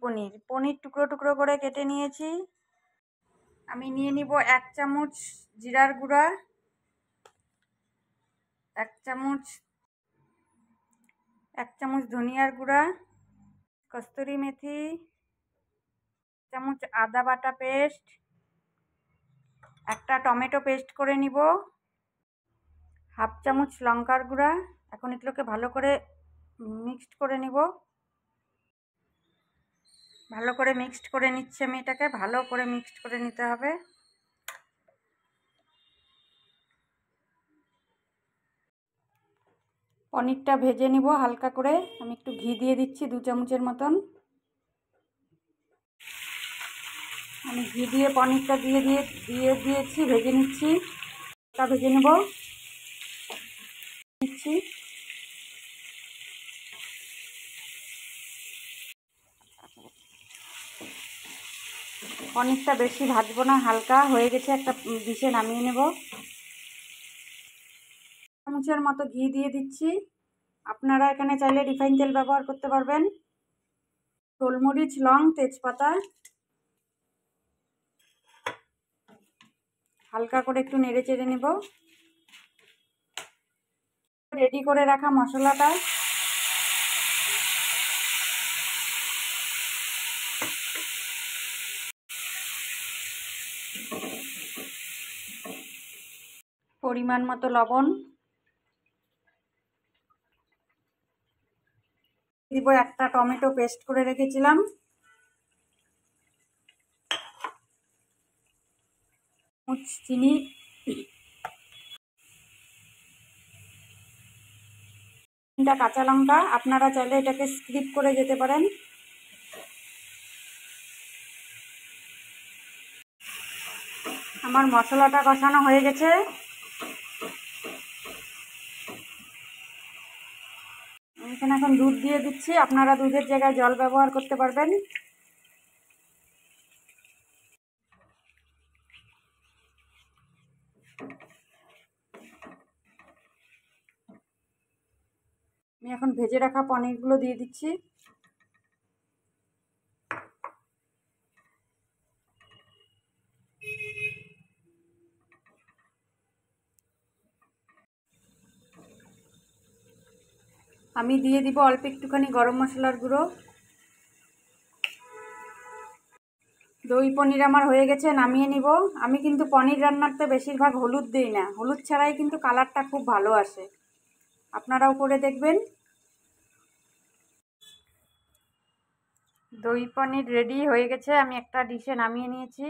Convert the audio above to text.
পনির। পনির টুকরো টুকরো করে কেটে নিয়েছি। আমি নিয়ে নিব 1 চামচ জিরার গুঁড়া, 1 চামচ ধনিয়ার গুঁড়া, কস্তুরি মেথি, 1 চামচ আদা বাটা পেস্ট, একটা টমেটো পেস্ট করে নিব, 1/2 চামচ লঙ্কার গুঁড়া। এখন এগুলোকে ভালো করে মিক্সড করে নিব। ভালো করে মিক্সড করে নিচ্ছি আমি, এটাকে ভালো করে মিক্সড করে নিতে হবে। পনিরটা ভেজে নিব হালকা করে। আমি একটু ঘি দিয়ে দিচ্ছি 2 চামচের মতন। আমি ঘি দিয়ে পনিরটা দিয়ে দিয়েছি, ভেজে নিচ্ছি। এটা ভেজে নেব নিচ্ছি। পনিরটা বেশি ভাজবো না, হালকা হয়ে গেছে, একটা ডিশে নামিয়ে নেব। চামচের মতো ঘি দিয়ে দিচ্ছি। আপনারা এখানে চাইলে রিফাইন তেল ব্যবহার করতে পারবেন। গোলমরিচ, লং, তেজপাতা হালকা করে একটু নেড়ে চেড়ে নেব। রেডি করে রাখা মশলাটা পরিমাণ মতো লবণ দিব, একটা টমেটো পেস্ট করে রেখেছিলাম, চিনি, কাঁচা লঙ্কা। আপনারা চাইলে এটাকে স্কিপ করে যেতে পারেন। আমার মশলাটা কষানো হয়ে গেছে। এখানে এখন দুধ দিয়ে দিচ্ছি। আপনারা দুধের জায়গায় জল ব্যবহার করতে পারবেন। আমি এখন ভেজে রাখা পনিরগুলো দিয়ে দিচ্ছি। আমি দিয়ে দিব অল্প একটুখানি গরম মশলার গুঁড়ো। দই পনির আমার হয়ে গেছে, নামিয়ে নিব। আমি কিন্তু পনির রান্নাতে বেশিরভাগ হলুদ দিই না, হলুদ ছাড়াই কিন্তু কালারটা খুব ভালো আসে। আপনারাও করে দেখবেন। দই পনির রেডি হয়ে গেছে, আমি একটা ডিশে নামিয়ে নিয়েছি।